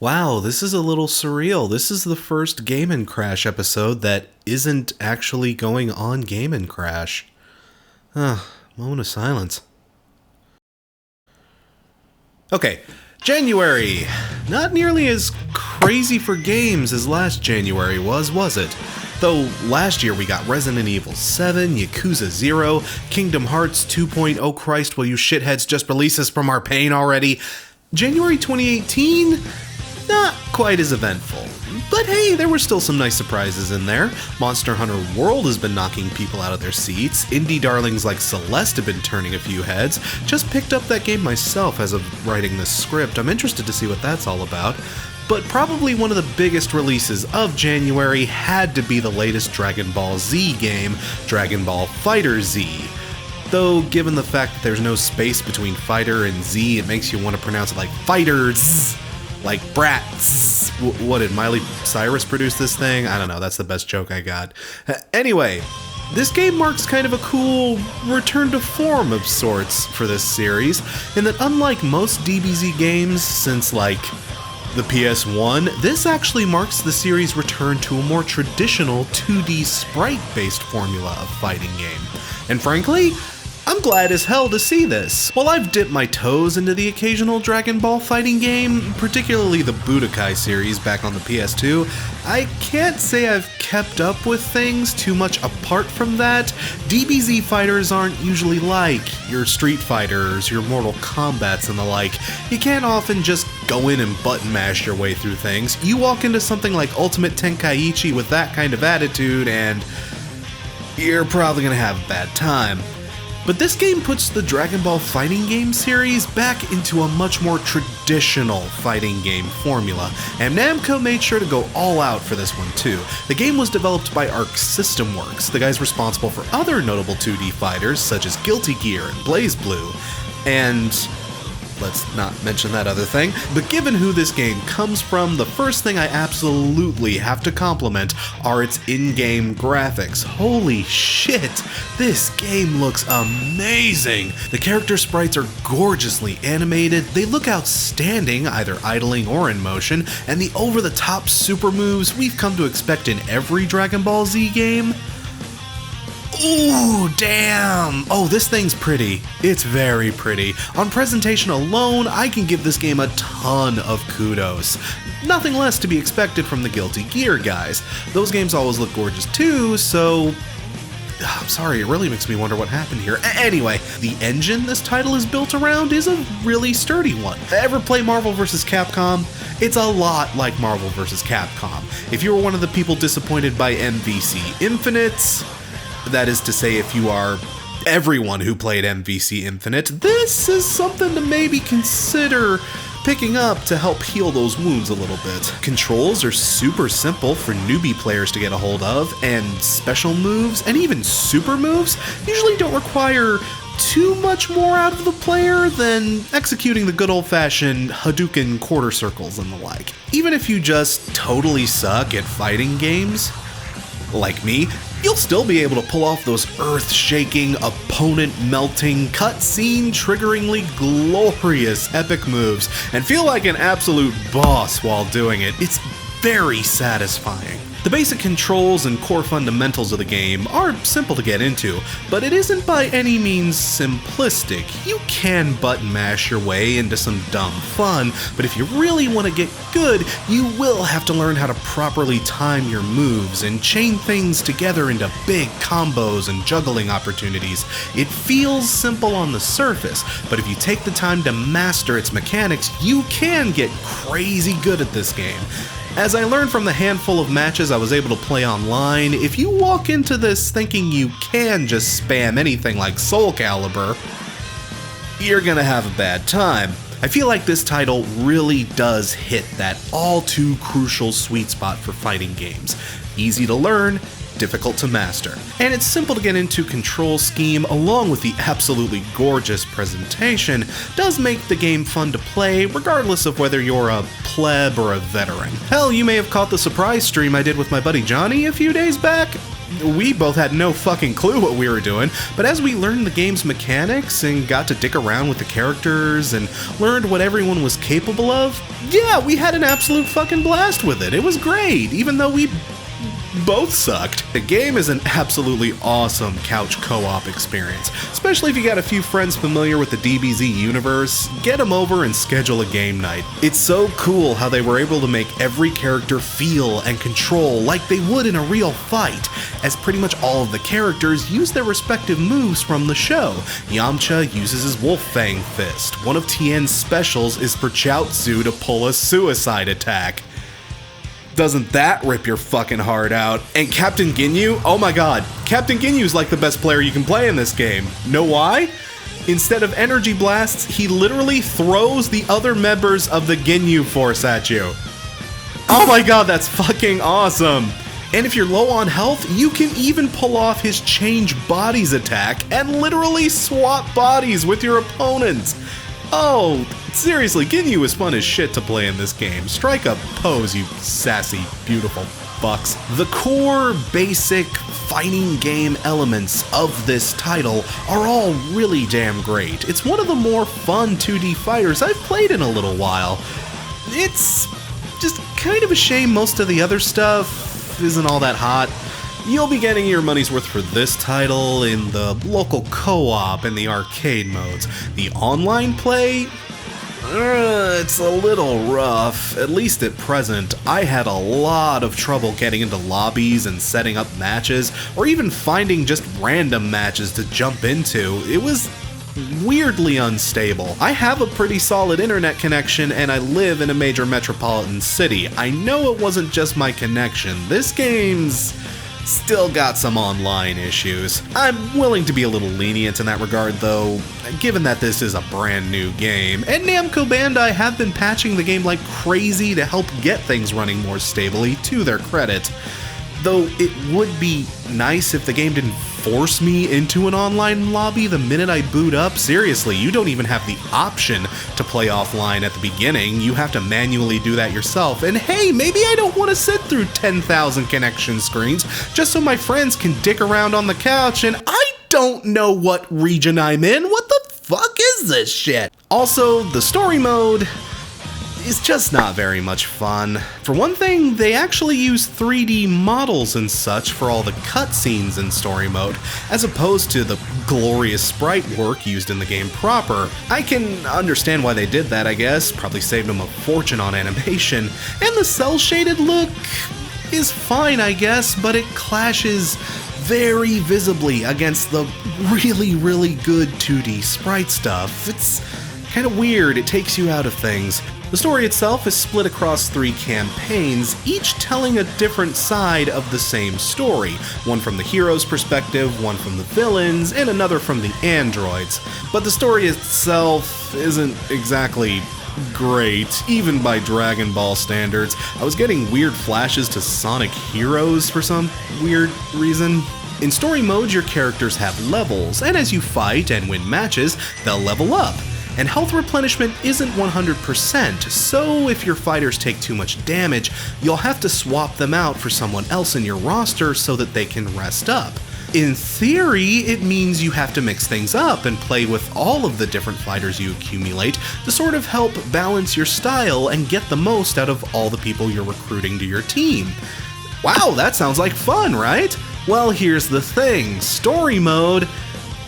Wow, this is a little surreal. This is the first Game & Crash episode that isn't actually going on Game & Crash. Moment of silence. Okay, January. Not nearly as crazy for games as last January was it? Though last year we got Resident Evil 7, Yakuza 0, Kingdom Hearts 2.0, oh Christ, will you shitheads just release us from our pain already? January 2018? Not quite as eventful. But hey, there were still some nice surprises in there. Monster Hunter World has been knocking people out of their seats. Indie darlings like Celeste have been turning a few heads. Just picked up that game myself as of writing this script. I'm interested to see what that's all about. But probably one of the biggest releases of January had to be the latest Dragon Ball Z game, Dragon Ball FighterZ. Though, given the fact that there's no space between fighter and Z, it makes you want to pronounce it like FighterZ. Like brats. What, did Miley Cyrus produce this thing? I don't know, that's the best joke I got. Anyway, this game marks kind of a cool return to form of sorts for this series, in that unlike most DBZ games since, like, the PS1, this actually marks the series' return to a more traditional 2D sprite-based formula of fighting game. And frankly, I'm glad as hell to see this. While I've dipped my toes into the occasional Dragon Ball fighting game, particularly the Budokai series back on the PS2, I can't say I've kept up with things too much apart from that. DBZ fighters aren't usually like your Street Fighters, your Mortal Kombats and the like. You can't often just go in and button mash your way through things. You walk into something like Ultimate Tenkaichi with that kind of attitude and you're probably gonna have a bad time. But this game puts the Dragon Ball fighting game series back into a much more traditional fighting game formula, and Namco made sure to go all out for this one too. The game was developed by Arc System Works, the guys responsible for other notable 2D fighters such as Guilty Gear and BlazBlue, and let's not mention that other thing, but given who this game comes from, the first thing I absolutely have to compliment are its in-game graphics. Holy shit, this game looks amazing! The character sprites are gorgeously animated, they look outstanding, either idling or in motion, and the over-the-top super moves we've come to expect in every Dragon Ball Z game. Ooh, damn! Oh, this thing's pretty. It's very pretty. On presentation alone, I can give this game a ton of kudos. Nothing less to be expected from the Guilty Gear guys. Those games always look gorgeous too, so I'm sorry, it really makes me wonder what happened here. Anyway, the engine this title is built around is a really sturdy one. Ever play Marvel vs. Capcom? It's a lot like Marvel vs. Capcom. If you were one of the people disappointed by MVC Infinite, that is to say, if you are everyone who played MVC Infinite, this is something to maybe consider picking up to help heal those wounds a little bit. Controls are super simple for newbie players to get a hold of, and special moves, and even super moves, usually don't require too much more out of the player than executing the good old-fashioned Hadouken quarter circles and the like. Even if you just totally suck at fighting games, like me, you'll still be able to pull off those earth-shaking, opponent-melting, cutscene triggeringly glorious epic moves and feel like an absolute boss while doing it. It's very satisfying. The basic controls and core fundamentals of the game are simple to get into, but it isn't by any means simplistic. You can button mash your way into some dumb fun, but if you really want to get good, you will have to learn how to properly time your moves and chain things together into big combos and juggling opportunities. It feels simple on the surface, but if you take the time to master its mechanics, you can get crazy good at this game. As I learned from the handful of matches I was able to play online, if you walk into this thinking you can just spam anything like Soul Calibur, you're gonna have a bad time. I feel like this title really does hit that all too crucial sweet spot for fighting games. Easy to learn, difficult to master. And its simple to get into control scheme, along with the absolutely gorgeous presentation, does make the game fun to play, regardless of whether you're a pleb or a veteran. Hell, you may have caught the surprise stream I did with my buddy Johnny a few days back. We both had no fucking clue what we were doing, but as we learned the game's mechanics and got to dick around with the characters and learned what everyone was capable of, yeah, we had an absolute fucking blast with it. It was great, even though we both sucked. The game is an absolutely awesome couch co-op experience, especially if you got a few friends familiar with the DBZ universe. Get them over and schedule a game night. It's so cool how they were able to make every character feel and control like they would in a real fight, as pretty much all of the characters use their respective moves from the show. Yamcha uses his Wolf Fang Fist. One of Tien's specials is for Chaozu to pull a suicide attack. Doesn't that rip your fucking heart out? And Captain Ginyu? Oh my god, Captain Ginyu's like the best player you can play in this game. Know why? Instead of energy blasts, he literally throws the other members of the Ginyu Force at you. Oh my god, that's fucking awesome. And if you're low on health, you can even pull off his change bodies attack and literally swap bodies with your opponents. Oh, seriously, Ginyu is fun as shit to play in this game. Strike a pose, you sassy, beautiful fucks. The core, basic fighting game elements of this title are all really damn great. It's one of the more fun 2D fighters I've played in a little while. It's just kind of a shame most of the other stuff isn't all that hot. You'll be getting your money's worth for this title in the local co-op and the arcade modes. The online play? It's a little rough. At least at present, I had a lot of trouble getting into lobbies and setting up matches, or even finding just random matches to jump into. It was weirdly unstable. I have a pretty solid internet connection and I live in a major metropolitan city. I know it wasn't just my connection. This game's still got some online issues. I'm willing to be a little lenient in that regard though, given that this is a brand new game, and Namco Bandai have been patching the game like crazy to help get things running more stably, to their credit. Though it would be nice if the game didn't force me into an online lobby the minute I boot up. Seriously, you don't even have the option to play offline at the beginning. You have to manually do that yourself. And hey, maybe I don't want to sit through 10,000 connection screens just so my friends can dick around on the couch and I don't know what region I'm in. What the fuck is this shit? Also, the story mode is just not very much fun. For one thing, they actually use 3D models and such for all the cutscenes in story mode, as opposed to the glorious sprite work used in the game proper. I can understand why they did that, I guess. Probably saved them a fortune on animation. And the cel-shaded look is fine, I guess, but it clashes very visibly against the really, really good 2D sprite stuff. It's kind of weird, it takes you out of things. The story itself is split across 3 campaigns, each telling a different side of the same story. One from the hero's perspective, one from the villains, and another from the androids. But the story itself isn't exactly great, even by Dragon Ball standards. I was getting weird flashes to Sonic Heroes for some weird reason. In story mode, your characters have levels, and as you fight and win matches, they'll level up. And health replenishment isn't 100%, so if your fighters take too much damage, you'll have to swap them out for someone else in your roster so that they can rest up. In theory, it means you have to mix things up and play with all of the different fighters you accumulate to sort of help balance your style and get the most out of all the people you're recruiting to your team. Wow, that sounds like fun, right? Well, here's the thing, story mode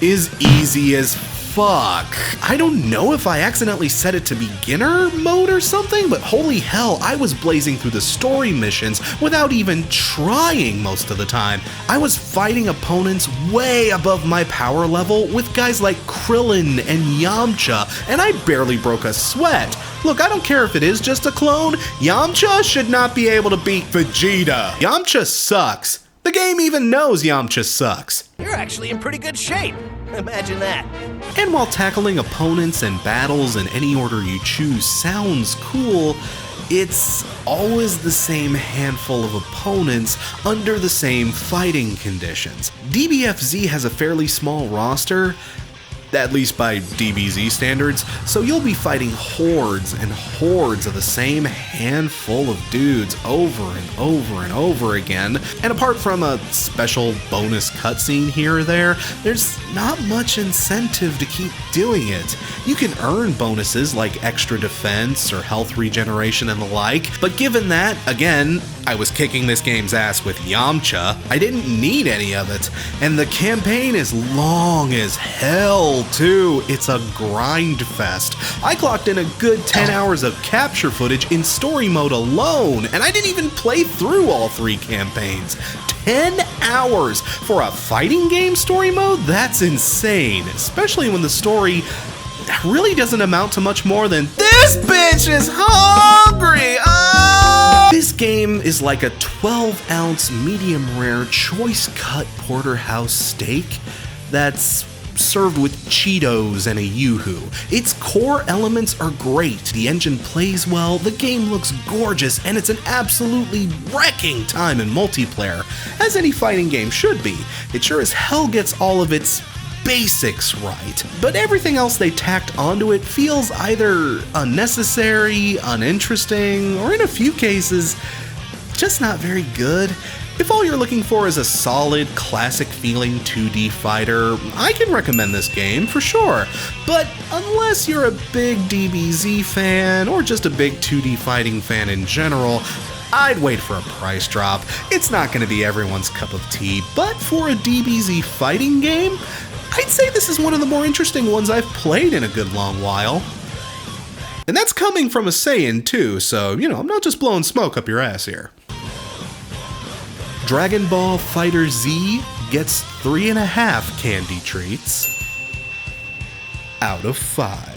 is easy as fuck. I don't know if I accidentally set it to beginner mode or something, but holy hell, I was blazing through the story missions without even trying most of the time. I was fighting opponents way above my power level with guys like Krillin and Yamcha, and I barely broke a sweat. Look, I don't care if it is just a clone, Yamcha should not be able to beat Vegeta. Yamcha sucks. The game even knows Yamcha sucks. You're actually in pretty good shape. Imagine that. And while tackling opponents and battles in any order you choose sounds cool, it's always the same handful of opponents under the same fighting conditions. DBFZ has a fairly small roster. at least by DBZ standards, so you'll be fighting hordes and hordes of the same handful of dudes over and over and over again, and apart from a special bonus cutscene here or there, there's not much incentive to keep doing it. You can earn bonuses like extra defense or health regeneration and the like, but given that, again, I was kicking this game's ass with Yamcha, I didn't need any of it, and the campaign is long as hell too. It's a grind fest. I clocked in a good 10 hours of capture footage in story mode alone, and I didn't even play through all 3 campaigns. 10 hours for a fighting game story mode? That's insane, especially when the story really doesn't amount to much more than "this bitch is hungry." Oh! This game is like a 12-ounce medium rare choice cut porterhouse steak that's served with Cheetos and a Yoo-hoo. Its core elements are great, the engine plays well, the game looks gorgeous, and it's an absolutely wrecking time in multiplayer, as any fighting game should be. It sure as hell gets all of its basics right, but everything else they tacked onto it feels either unnecessary, uninteresting, or in a few cases, just not very good. If all you're looking for is a solid, classic-feeling 2D fighter, I can recommend this game for sure. But unless you're a big DBZ fan, or just a big 2D fighting fan in general, I'd wait for a price drop. It's not going to be everyone's cup of tea, but for a DBZ fighting game, I'd say this is one of the more interesting ones I've played in a good long while. And that's coming from a Saiyan too, so, I'm not just blowing smoke up your ass here. Dragon Ball FighterZ gets 3.5 candy treats out of 5.